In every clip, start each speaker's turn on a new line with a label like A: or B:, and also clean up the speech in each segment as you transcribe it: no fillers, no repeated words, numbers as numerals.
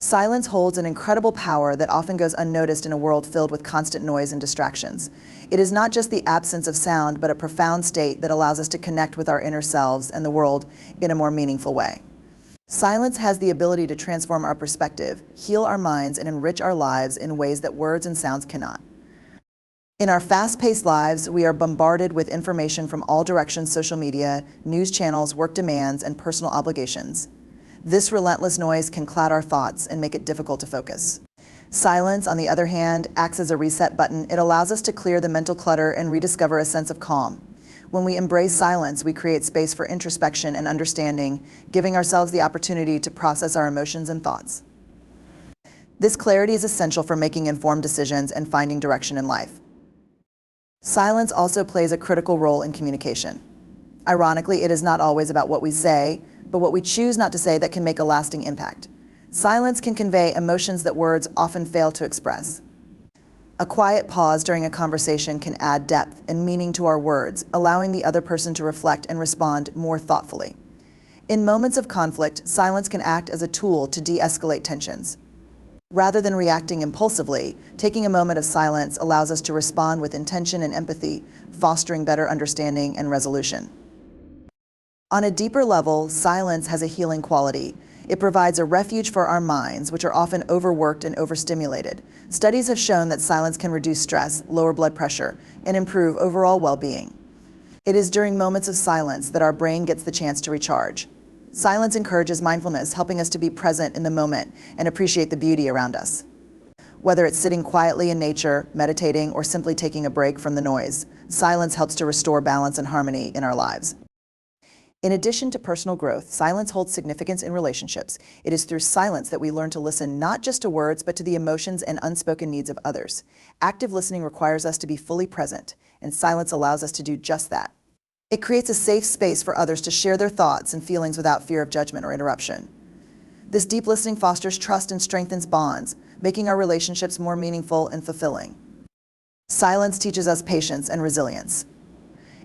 A: Silence holds an incredible power that often goes unnoticed in a world filled with constant noise and distractions. It is not just the absence of sound, but a profound state that allows us to connect with our inner selves and the world in a more meaningful way. Silence has the ability to transform our perspective, heal our minds, and enrich our lives in ways that words and sounds cannot. In our fast-paced lives, we are bombarded with information from all directions: social media, news channels, work demands, and personal obligations. This relentless noise can cloud our thoughts and make it difficult to focus. Silence, on the other hand, acts as a reset button. It allows us to clear the mental clutter and rediscover a sense of calm. When we embrace silence, we create space for introspection and understanding, giving ourselves the opportunity to process our emotions and thoughts. This clarity is essential for making informed decisions and finding direction in life. Silence also plays a critical role in communication. Ironically, it is not always about what we say, but what we choose not to say that can make a lasting impact. Silence can convey emotions that words often fail to express. A quiet pause during a conversation can add depth and meaning to our words, allowing the other person to reflect and respond more thoughtfully. In moments of conflict, silence can act as a tool to de-escalate tensions. Rather than reacting impulsively, taking a moment of silence allows us to respond with intention and empathy, fostering better understanding and resolution. On a deeper level, silence has a healing quality. It provides a refuge for our minds, which are often overworked and overstimulated. Studies have shown that silence can reduce stress, lower blood pressure, and improve overall well-being. It is during moments of silence that our brain gets the chance to recharge. Silence encourages mindfulness, helping us to be present in the moment and appreciate the beauty around us. Whether it's sitting quietly in nature, meditating, or simply taking a break from the noise, silence helps to restore balance and harmony in our lives. In addition to personal growth, silence holds significance in relationships. It is through silence that we learn to listen not just to words, but to the emotions and unspoken needs of others. Active listening requires us to be fully present, and silence allows us to do just that. It creates a safe space for others to share their thoughts and feelings without fear of judgment or interruption. This deep listening fosters trust and strengthens bonds, making our relationships more meaningful and fulfilling. Silence teaches us patience and resilience.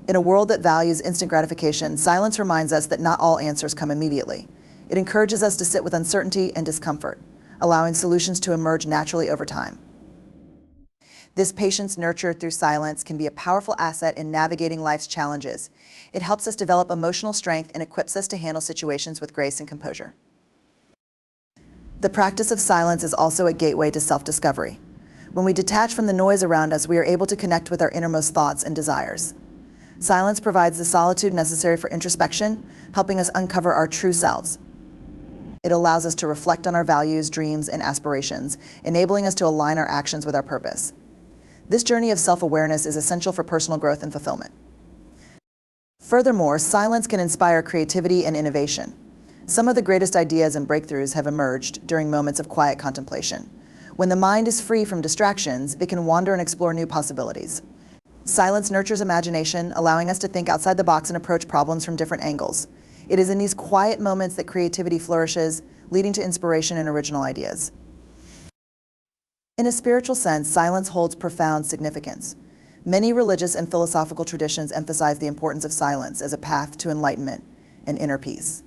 A: In a world that values instant gratification, silence reminds us that not all answers come immediately. It encourages us to sit with uncertainty and discomfort, allowing solutions to emerge naturally over time. This patience nurtured through silence can be a powerful asset in navigating life's challenges. It helps us develop emotional strength and equips us to handle situations with grace and composure. The practice of silence is also a gateway to self-discovery. When we detach from the noise around us, we are able to connect with our innermost thoughts and desires. Silence provides the solitude necessary for introspection, helping us uncover our true selves. It allows us to reflect on our values, dreams, and aspirations, enabling us to align our actions with our purpose. This journey of self-awareness is essential for personal growth and fulfillment. Furthermore, silence can inspire creativity and innovation. Some of the greatest ideas and breakthroughs have emerged during moments of quiet contemplation. When the mind is free from distractions, it can wander and explore new possibilities. Silence nurtures imagination, allowing us to think outside the box and approach problems from different angles. It is in these quiet moments that creativity flourishes, leading to inspiration and original ideas. In a spiritual sense, silence holds profound significance. Many religious and philosophical traditions emphasize the importance of silence as a path to enlightenment and inner peace.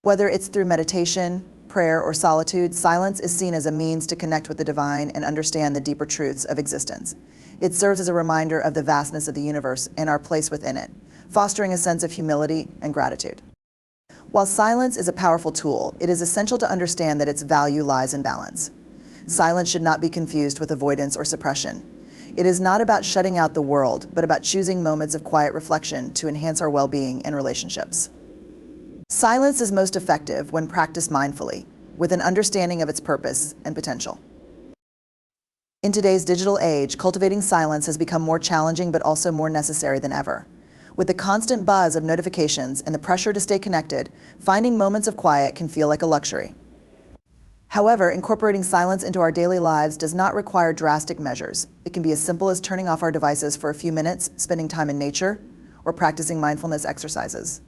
A: Whether it's through meditation, prayer, or solitude, silence is seen as a means to connect with the divine and understand the deeper truths of existence. It serves as a reminder of the vastness of the universe and our place within it, fostering a sense of humility and gratitude. While silence is a powerful tool, it is essential to understand that its value lies in balance. Silence should not be confused with avoidance or suppression. It is not about shutting out the world, but about choosing moments of quiet reflection to enhance our well-being and relationships. Silence is most effective when practiced mindfully, with an understanding of its purpose and potential. In today's digital age, cultivating silence has become more challenging but also more necessary than ever. With the constant buzz of notifications and the pressure to stay connected, finding moments of quiet can feel like a luxury. However, incorporating silence into our daily lives does not require drastic measures. It can be as simple as turning off our devices for a few minutes, spending time in nature, or practicing mindfulness exercises.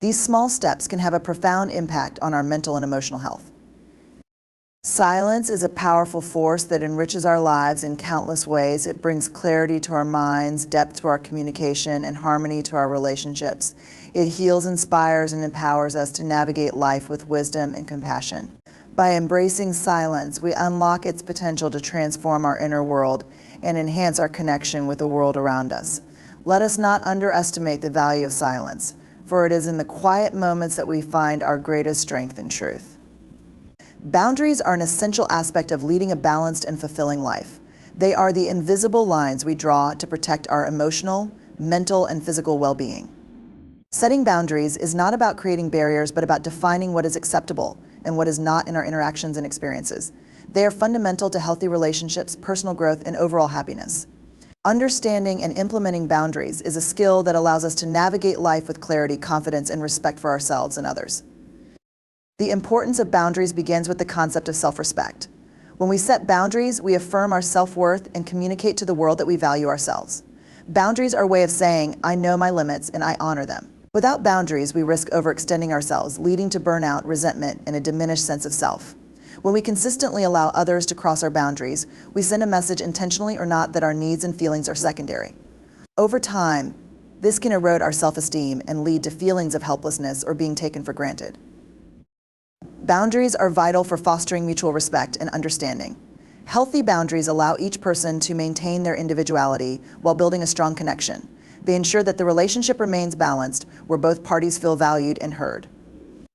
A: These small steps can have a profound impact on our mental and emotional health. Silence is a powerful force that enriches our lives in countless ways. It brings clarity to our minds, depth to our communication, and harmony to our relationships. It heals, inspires, and empowers us to navigate life with wisdom and compassion. By embracing silence, we unlock its potential to transform our inner world and enhance our connection with the world around us. Let us not underestimate the value of silence, for it is in the quiet moments that we find our greatest strength and truth. Boundaries are an essential aspect of leading a balanced and fulfilling life. They are the invisible lines we draw to protect our emotional, mental, and physical well-being. Setting boundaries is not about creating barriers, but about defining what is acceptable and what is not in our interactions and experiences. They are fundamental to healthy relationships, personal growth, and overall happiness. Understanding and implementing boundaries is a skill that allows us to navigate life with clarity, confidence, and respect for ourselves and others. The importance of boundaries begins with the concept of self-respect. When we set boundaries, we affirm our self-worth and communicate to the world that we value ourselves. Boundaries are a way of saying, I know my limits and I honor them. Without boundaries, we risk overextending ourselves, leading to burnout, resentment, and a diminished sense of self. When we consistently allow others to cross our boundaries, we send a message, intentionally or not, that our needs and feelings are secondary. Over time, this can erode our self-esteem and lead to feelings of helplessness or being taken for granted. Boundaries are vital for fostering mutual respect and understanding. Healthy boundaries allow each person to maintain their individuality while building a strong connection. They ensure that the relationship remains balanced, where both parties feel valued and heard.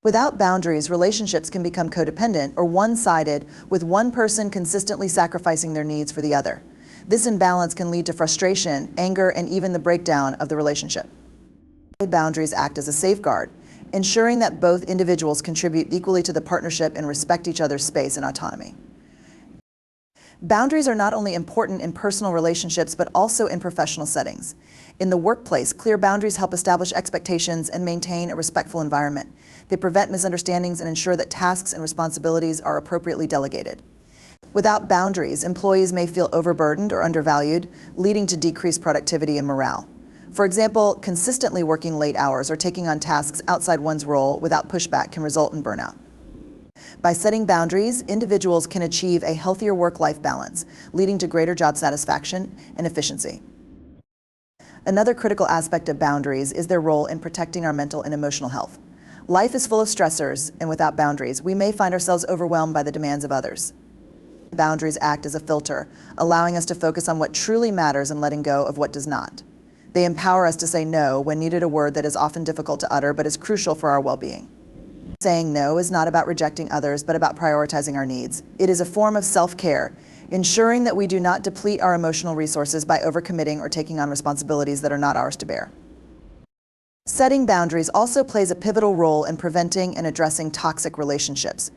A: Without boundaries, relationships can become codependent or one-sided, with one person consistently sacrificing their needs for the other. This imbalance can lead to frustration, anger, and even the breakdown of the relationship. Boundaries act as a safeguard, ensuring that both individuals contribute equally to the partnership and respect each other's space and autonomy. Boundaries are not only important in personal relationships, but also in professional settings. In the workplace, clear boundaries help establish expectations and maintain a respectful environment. They prevent misunderstandings and ensure that tasks and responsibilities are appropriately delegated. Without boundaries, employees may feel overburdened or undervalued, leading to decreased productivity and morale. For example, consistently working late hours or taking on tasks outside one's role without pushback can result in burnout. By setting boundaries, individuals can achieve a healthier work-life balance, leading to greater job satisfaction and efficiency. Another critical aspect of boundaries is their role in protecting our mental and emotional health. Life is full of stressors, and without boundaries, we may find ourselves overwhelmed by the demands of others. Boundaries act as a filter, allowing us to focus on what truly matters and letting go of what does not. They empower us to say no when needed, a word that is often difficult to utter but is crucial for our well-being. Saying no is not about rejecting others, but about prioritizing our needs. It is a form of self-care, ensuring that we do not deplete our emotional resources by overcommitting or taking on responsibilities that are not ours to bear. Setting boundaries also plays a pivotal role in preventing and addressing toxic relationships.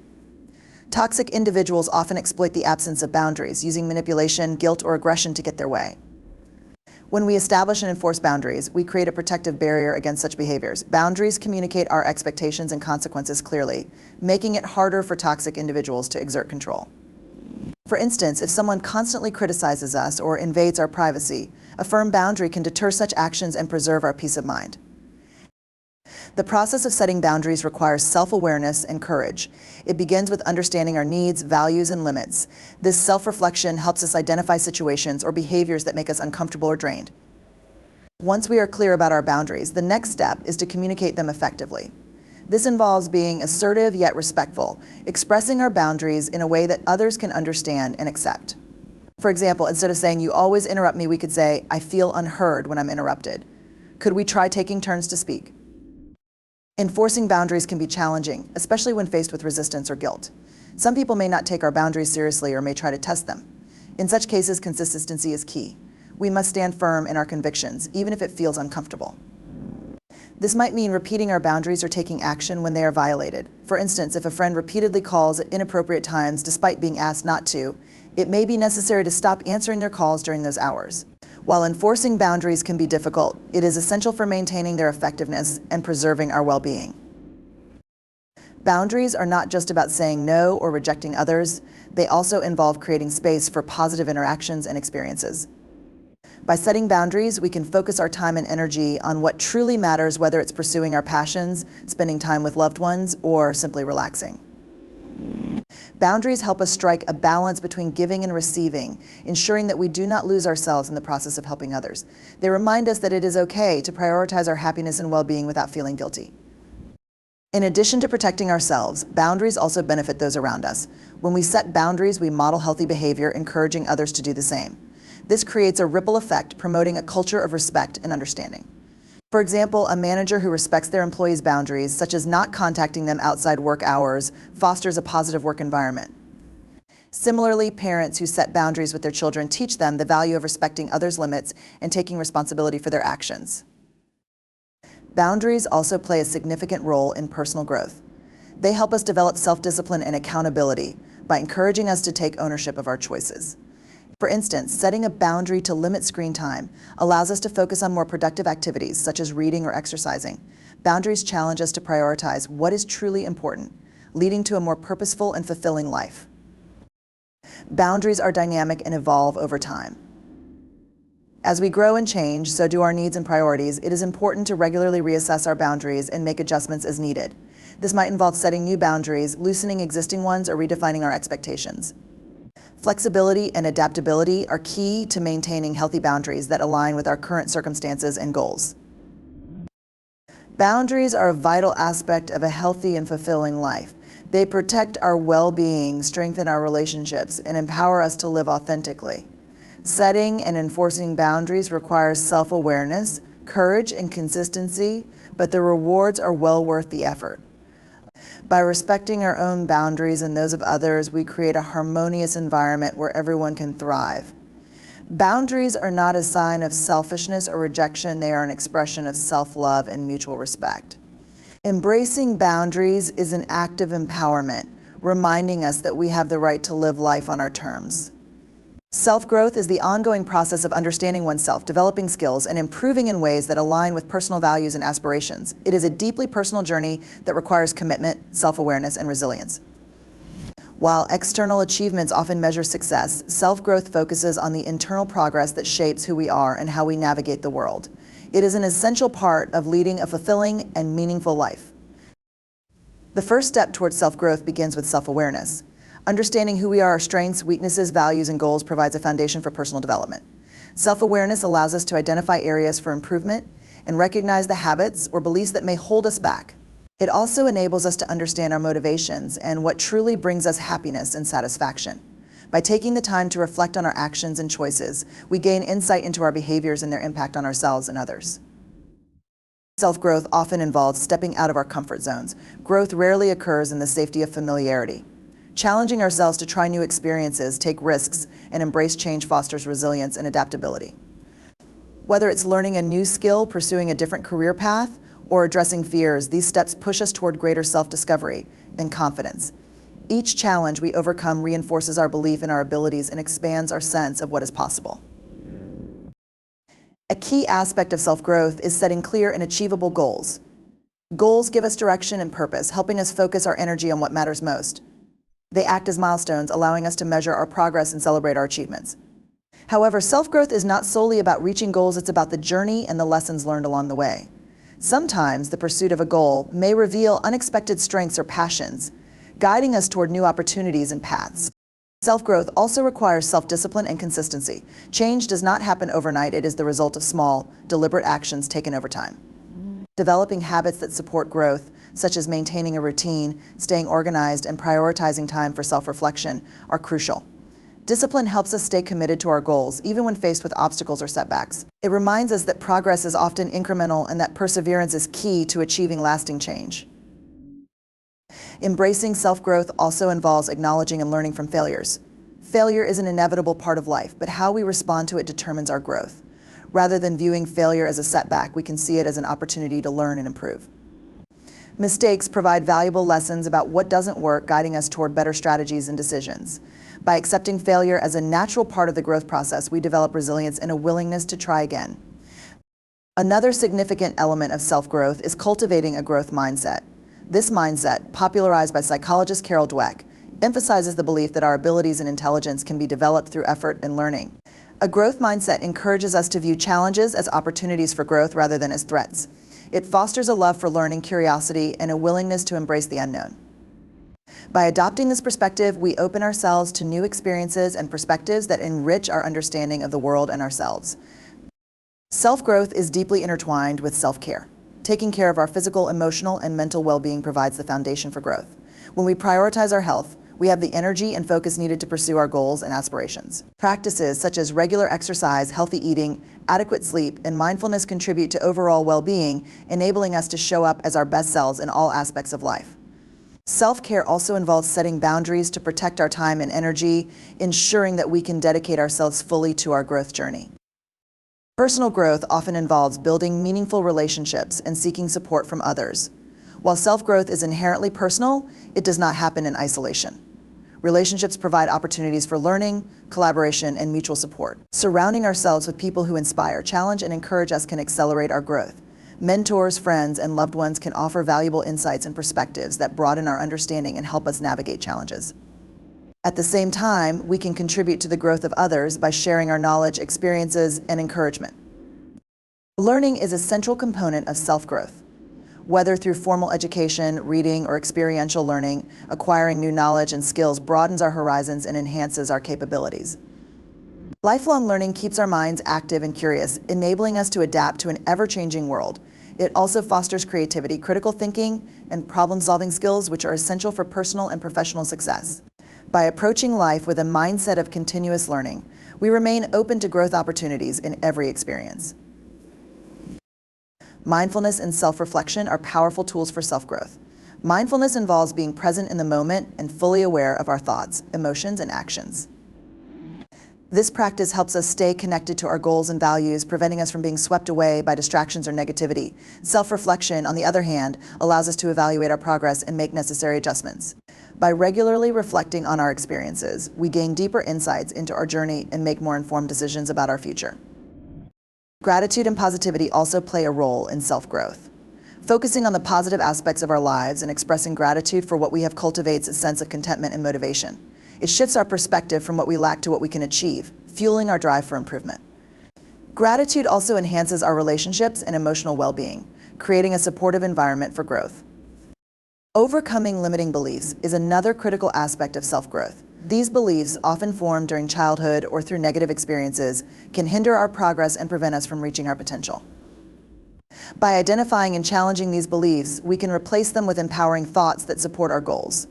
A: Toxic individuals often exploit the absence of boundaries, using manipulation, guilt, or aggression to get their way. When we establish and enforce boundaries, we create a protective barrier against such behaviors. Boundaries communicate our expectations and consequences clearly, making it harder for toxic individuals to exert control. For instance, if someone constantly criticizes us or invades our privacy, a firm boundary can deter such actions and preserve our peace of mind. The process of setting boundaries requires self-awareness and courage. It begins with understanding our needs, values, and limits. This self-reflection helps us identify situations or behaviors that make us uncomfortable or drained. Once we are clear about our boundaries, the next step is to communicate them effectively. This involves being assertive yet respectful, expressing our boundaries in a way that others can understand and accept. For example, instead of saying, "You always interrupt me," we could say, "I feel unheard when I'm interrupted. Could we try taking turns to speak?" Enforcing boundaries can be challenging, especially when faced with resistance or guilt. Some people may not take our boundaries seriously or may try to test them. In such cases, consistency is key. We must stand firm in our convictions, even if it feels uncomfortable. This might mean repeating our boundaries or taking action when they are violated. For instance, if a friend repeatedly calls at inappropriate times despite being asked not to, it may be necessary to stop answering their calls during those hours. While enforcing boundaries can be difficult, it is essential for maintaining their effectiveness and preserving our well-being. Boundaries are not just about saying no or rejecting others. They also involve creating space for positive interactions and experiences. By setting boundaries, we can focus our time and energy on what truly matters, whether it's pursuing our passions, spending time with loved ones, or simply relaxing. Boundaries help us strike a balance between giving and receiving, ensuring that we do not lose ourselves in the process of helping others. They remind us that it is okay to prioritize our happiness and well-being without feeling guilty. In addition to protecting ourselves, boundaries also benefit those around us. When we set boundaries, we model healthy behavior, encouraging others to do the same. This creates a ripple effect, promoting a culture of respect and understanding. For example, a manager who respects their employees' boundaries, such as not contacting them outside work hours, fosters a positive work environment. Similarly, parents who set boundaries with their children teach them the value of respecting others' limits and taking responsibility for their actions. Boundaries also play a significant role in personal growth. They help us develop self-discipline and accountability by encouraging us to take ownership of our choices. For instance, setting a boundary to limit screen time allows us to focus on more productive activities, such as reading or exercising. Boundaries challenge us to prioritize what is truly important, leading to a more purposeful and fulfilling life. Boundaries are dynamic and evolve over time. As we grow and change, so do our needs and priorities. It is important to regularly reassess our boundaries and make adjustments as needed. This might involve setting new boundaries, loosening existing ones, or redefining our expectations. Flexibility and adaptability are key to maintaining healthy boundaries that align with our current circumstances and goals. Boundaries are a vital aspect of a healthy and fulfilling life. They protect our well-being, strengthen our relationships, and empower us to live authentically. Setting and enforcing boundaries requires self-awareness, courage, and consistency, but the rewards are well worth the effort. By respecting our own boundaries and those of others, we create a harmonious environment where everyone can thrive. Boundaries are not a sign of selfishness or rejection. They are an expression of self-love and mutual respect. Embracing boundaries is an act of empowerment, reminding us that we have the right to live life on our terms. Self-growth is the ongoing process of understanding oneself, developing skills, and improving in ways that align with personal values and aspirations. It is a deeply personal journey that requires commitment, self-awareness, and resilience. While external achievements often measure success, self-growth focuses on the internal progress that shapes who we are and how we navigate the world. It is an essential part of leading a fulfilling and meaningful life. The first step towards self-growth begins with self-awareness. Understanding who we are, our strengths, weaknesses, values, and goals provides a foundation for personal development. Self-awareness allows us to identify areas for improvement and recognize the habits or beliefs that may hold us back. It also enables us to understand our motivations and what truly brings us happiness and satisfaction. By taking the time to reflect on our actions and choices, we gain insight into our behaviors and their impact on ourselves and others. Self-growth often involves stepping out of our comfort zones. Growth rarely occurs in the safety of familiarity. Challenging ourselves to try new experiences, take risks, and embrace change fosters resilience and adaptability. Whether it's learning a new skill, pursuing a different career path, or addressing fears, these steps push us toward greater self-discovery and confidence. Each challenge we overcome reinforces our belief in our abilities and expands our sense of what is possible. A key aspect of self-growth is setting clear and achievable goals. Goals give us direction and purpose, helping us focus our energy on what matters most. They act as milestones, allowing us to measure our progress and celebrate our achievements. However, self-growth is not solely about reaching goals, it's about the journey and the lessons learned along the way. Sometimes the pursuit of a goal may reveal unexpected strengths or passions, guiding us toward new opportunities and paths. Self-growth also requires self-discipline and consistency. Change does not happen overnight, it is the result of small, deliberate actions taken over time. Developing habits that support growth, such as maintaining a routine, staying organized, and prioritizing time for self-reflection, are crucial. Discipline helps us stay committed to our goals, even when faced with obstacles or setbacks. It reminds us that progress is often incremental and that perseverance is key to achieving lasting change. Embracing self-growth also involves acknowledging and learning from failures. Failure is an inevitable part of life, but how we respond to it determines our growth. Rather than viewing failure as a setback, we can see it as an opportunity to learn and improve. Mistakes provide valuable lessons about what doesn't work, guiding us toward better strategies and decisions. By accepting failure as a natural part of the growth process, we develop resilience and a willingness to try again. Another significant element of self-growth is cultivating a growth mindset. This mindset, popularized by psychologist Carol Dweck, emphasizes the belief that our abilities and intelligence can be developed through effort and learning. A growth mindset encourages us to view challenges as opportunities for growth rather than as threats. It fosters a love for learning, curiosity, and a willingness to embrace the unknown. By adopting this perspective, we open ourselves to new experiences and perspectives that enrich our understanding of the world and ourselves. Self-growth is deeply intertwined with self-care. Taking care of our physical, emotional, and mental well-being provides the foundation for growth. When we prioritize our health, we have the energy and focus needed to pursue our goals and aspirations. Practices such as regular exercise, healthy eating, adequate sleep, and mindfulness contribute to overall well-being, enabling us to show up as our best selves in all aspects of life. Self-care also involves setting boundaries to protect our time and energy, ensuring that we can dedicate ourselves fully to our growth journey. Personal growth often involves building meaningful relationships and seeking support from others. While self-growth is inherently personal, it does not happen in isolation. Relationships provide opportunities for learning, collaboration, and mutual support. Surrounding ourselves with people who inspire, challenge, and encourage us can accelerate our growth. Mentors, friends, and loved ones can offer valuable insights and perspectives that broaden our understanding and help us navigate challenges. At the same time, we can contribute to the growth of others by sharing our knowledge, experiences, and encouragement. Learning is a central component of self-growth. Whether through formal education, reading, or experiential learning, acquiring new knowledge and skills broadens our horizons and enhances our capabilities. Lifelong learning keeps our minds active and curious, enabling us to adapt to an ever-changing world. It also fosters creativity, critical thinking, and problem-solving skills, which are essential for personal and professional success. By approaching life with a mindset of continuous learning, we remain open to growth opportunities in every experience. Mindfulness and self-reflection are powerful tools for self-growth. Mindfulness involves being present in the moment and fully aware of our thoughts, emotions, and actions. This practice helps us stay connected to our goals and values, preventing us from being swept away by distractions or negativity. Self-reflection, on the other hand, allows us to evaluate our progress and make necessary adjustments. By regularly reflecting on our experiences, we gain deeper insights into our journey and make more informed decisions about our future. Gratitude and positivity also play a role in self-growth. Focusing on the positive aspects of our lives and expressing gratitude for what we have cultivates a sense of contentment and motivation. It shifts our perspective from what we lack to what we can achieve, fueling our drive for improvement. Gratitude also enhances our relationships and emotional well-being, creating a supportive environment for growth. Overcoming limiting beliefs is another critical aspect of self-growth. These beliefs, often formed during childhood or through negative experiences, can hinder our progress and prevent us from reaching our potential. By identifying and challenging these beliefs, we can replace them with empowering thoughts that support our goals.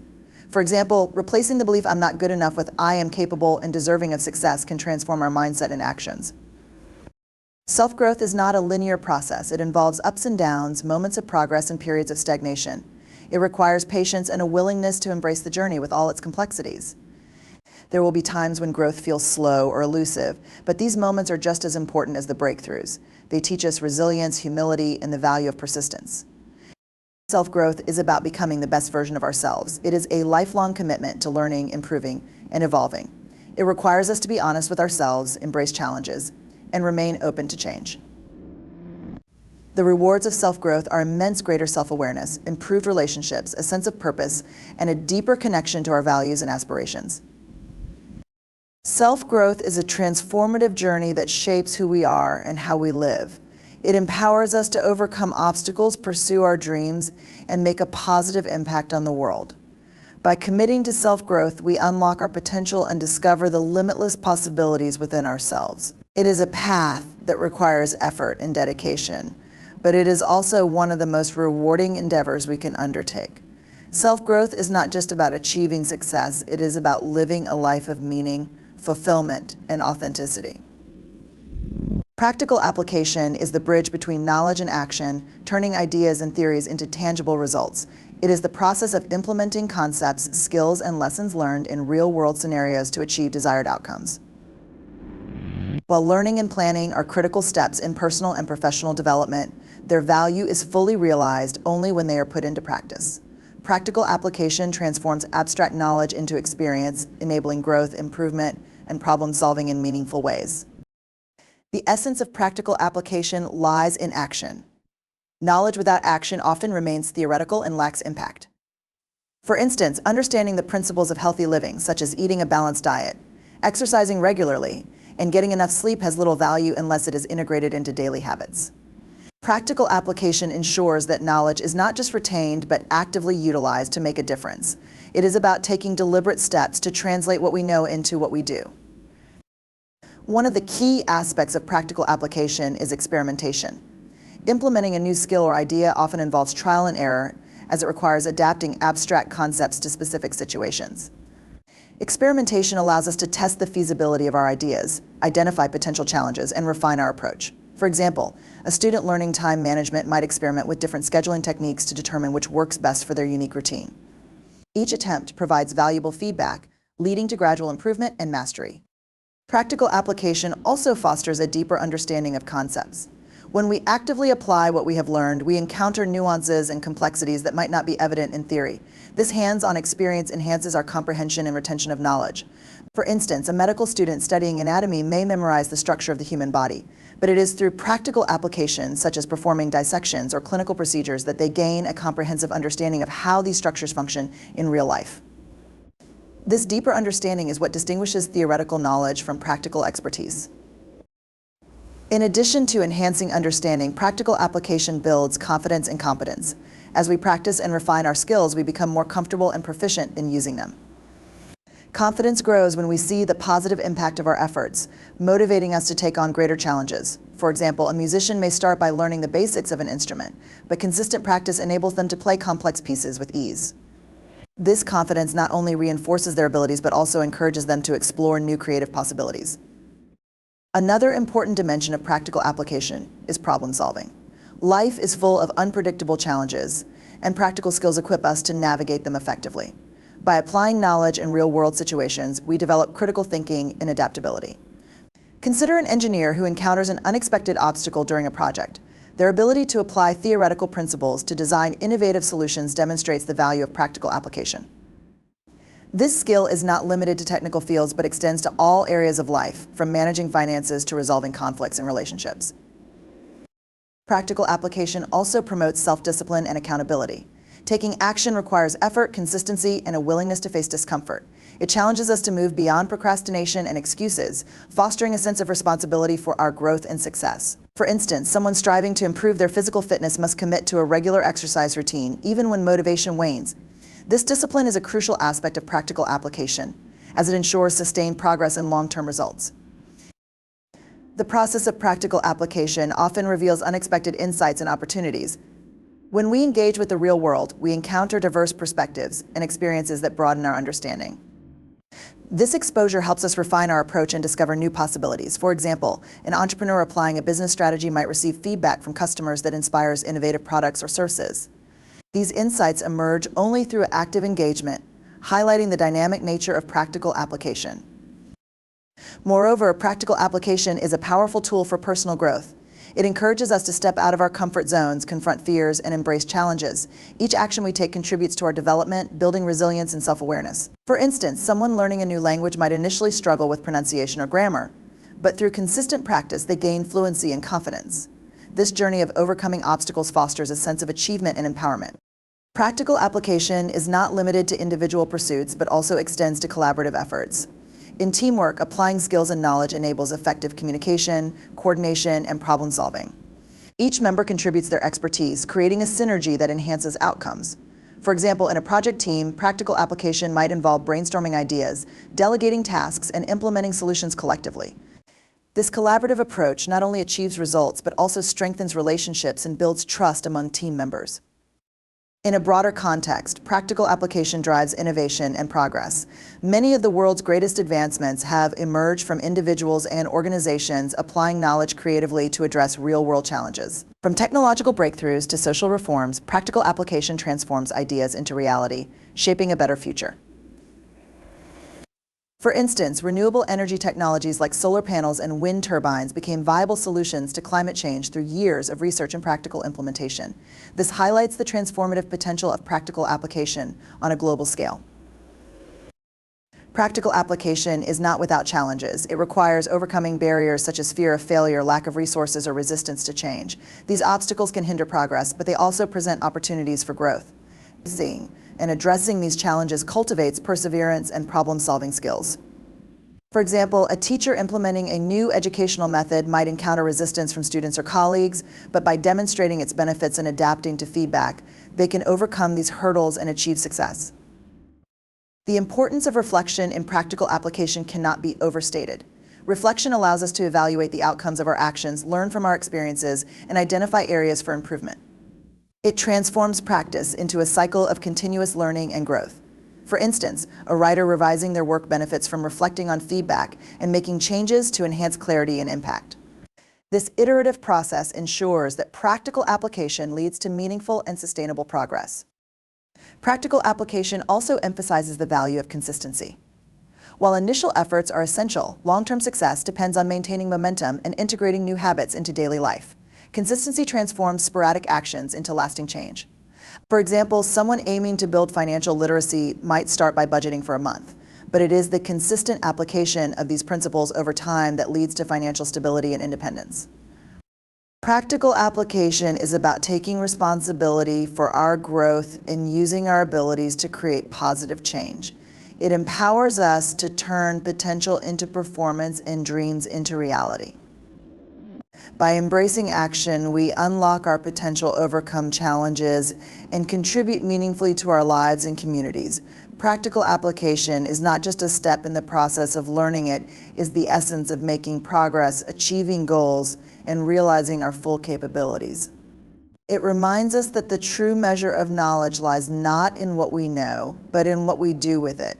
A: For example, replacing the belief "I'm not good enough" with "I am capable and deserving of success" can transform our mindset and actions. Self-growth is not a linear process. It involves ups and downs, moments of progress, and periods of stagnation. It requires patience and a willingness to embrace the journey with all its complexities. There will be times when growth feels slow or elusive, but these moments are just as important as the breakthroughs. They teach us resilience, humility, and the value of persistence. Self-growth is about becoming the best version of ourselves. It is a lifelong commitment to learning, improving, and evolving. It requires us to be honest with ourselves, embrace challenges, and remain open to change. The rewards of self-growth are immense greater self-awareness, improved relationships, a sense of purpose, and a deeper connection to our values and aspirations. Self-growth is a transformative journey that shapes who we are and how we live. It empowers us to overcome obstacles, pursue our dreams, and make a positive impact on the world. By committing to self-growth, we unlock our potential and discover the limitless possibilities within ourselves. It is a path that requires effort and dedication, but it is also one of the most rewarding endeavors we can undertake. Self-growth is not just about achieving success, it is about living a life of meaning, fulfillment, and authenticity. Practical application is the bridge between knowledge and action, turning ideas and theories into tangible results. It is the process of implementing concepts, skills, and lessons learned in real-world scenarios to achieve desired outcomes. While learning and planning are critical steps in personal and professional development, their value is fully realized only when they are put into practice. Practical application transforms abstract knowledge into experience, enabling growth, improvement, and problem-solving in meaningful ways. The essence of practical application lies in action. Knowledge without action often remains theoretical and lacks impact. For instance, understanding the principles of healthy living, such as eating a balanced diet, exercising regularly, and getting enough sleep has little value unless it is integrated into daily habits. Practical application ensures that knowledge is not just retained, but actively utilized to make a difference. It is about taking deliberate steps to translate what we know into what we do. One of the key aspects of practical application is experimentation. Implementing a new skill or idea often involves trial and error, as it requires adapting abstract concepts to specific situations. Experimentation allows us to test the feasibility of our ideas, identify potential challenges, and refine our approach. For example, a student learning time management might experiment with different scheduling techniques to determine which works best for their unique routine. Each attempt provides valuable feedback, leading to gradual improvement and mastery. Practical application also fosters a deeper understanding of concepts. When we actively apply what we have learned, we encounter nuances and complexities that might not be evident in theory. This hands-on experience enhances our comprehension and retention of knowledge. For instance, a medical student studying anatomy may memorize the structure of the human body, but it is through practical applications, such as performing dissections or clinical procedures, that they gain a comprehensive understanding of how these structures function in real life. This deeper understanding is what distinguishes theoretical knowledge from practical expertise. In addition to enhancing understanding, practical application builds confidence and competence. As we practice and refine our skills, we become more comfortable and proficient in using them. Confidence grows when we see the positive impact of our efforts, motivating us to take on greater challenges. For example, a musician may start by learning the basics of an instrument, but consistent practice enables them to play complex pieces with ease. This confidence not only reinforces their abilities, but also encourages them to explore new creative possibilities. Another important dimension of practical application is problem solving. Life is full of unpredictable challenges, and practical skills equip us to navigate them effectively. By applying knowledge in real-world situations, we develop critical thinking and adaptability. Consider an engineer who encounters an unexpected obstacle during a project. Their ability to apply theoretical principles to design innovative solutions demonstrates the value of practical application. This skill is not limited to technical fields, but extends to all areas of life, from managing finances to resolving conflicts in relationships. Practical application also promotes self-discipline and accountability. Taking action requires effort, consistency, and a willingness to face discomfort. It challenges us to move beyond procrastination and excuses, fostering a sense of responsibility for our growth and success. For instance, someone striving to improve their physical fitness must commit to a regular exercise routine, even when motivation wanes. This discipline is a crucial aspect of practical application, as it ensures sustained progress and long-term results. The process of practical application often reveals unexpected insights and opportunities. When we engage with the real world, we encounter diverse perspectives and experiences that broaden our understanding. This exposure helps us refine our approach and discover new possibilities. For example, an entrepreneur applying a business strategy might receive feedback from customers that inspires innovative products or services. These insights emerge only through active engagement, highlighting the dynamic nature of practical application. Moreover, practical application is a powerful tool for personal growth. It encourages us to step out of our comfort zones, confront fears, and embrace challenges. Each action we take contributes to our development, building resilience and self-awareness. For instance, someone learning a new language might initially struggle with pronunciation or grammar, but through consistent practice, they gain fluency and confidence. This journey of overcoming obstacles fosters a sense of achievement and empowerment. Practical application is not limited to individual pursuits, but also extends to collaborative efforts. In teamwork, applying skills and knowledge enables effective communication, coordination, and problem solving. Each member contributes their expertise, creating a synergy that enhances outcomes. For example, in a project team, practical application might involve brainstorming ideas, delegating tasks, and implementing solutions collectively. This collaborative approach not only achieves results, but also strengthens relationships and builds trust among team members. In a broader context, practical application drives innovation and progress. Many of the world's greatest advancements have emerged from individuals and organizations applying knowledge creatively to address real-world challenges. From technological breakthroughs to social reforms, practical application transforms ideas into reality, shaping a better future. For instance, renewable energy technologies like solar panels and wind turbines became viable solutions to climate change through years of research and practical implementation. This highlights the transformative potential of practical application on a global scale. Practical application is not without challenges. It requires overcoming barriers such as fear of failure, lack of resources, or resistance to change. These obstacles can hinder progress, but they also present opportunities for growth. And addressing these challenges cultivates perseverance and problem-solving skills. For example, a teacher implementing a new educational method might encounter resistance from students or colleagues, but by demonstrating its benefits and adapting to feedback, they can overcome these hurdles and achieve success. The importance of reflection in practical application cannot be overstated. Reflection allows us to evaluate the outcomes of our actions, learn from our experiences, and identify areas for improvement. It transforms practice into a cycle of continuous learning and growth. For instance, a writer revising their work benefits from reflecting on feedback and making changes to enhance clarity and impact. This iterative process ensures that practical application leads to meaningful and sustainable progress. Practical application also emphasizes the value of consistency. While initial efforts are essential, long-term success depends on maintaining momentum and integrating new habits into daily life. Consistency transforms sporadic actions into lasting change. For example, someone aiming to build financial literacy might start by budgeting for a month, but it is the consistent application of these principles over time that leads to financial stability and independence. Practical application is about taking responsibility for our growth and using our abilities to create positive change. It empowers us to turn potential into performance and dreams into reality. By embracing action, we unlock our potential, overcome challenges, and contribute meaningfully to our lives and communities. Practical application is not just a step in the process of learning, it is the essence of making progress, achieving goals, and realizing our full capabilities. It reminds us that the true measure of knowledge lies not in what we know, but in what we do with it.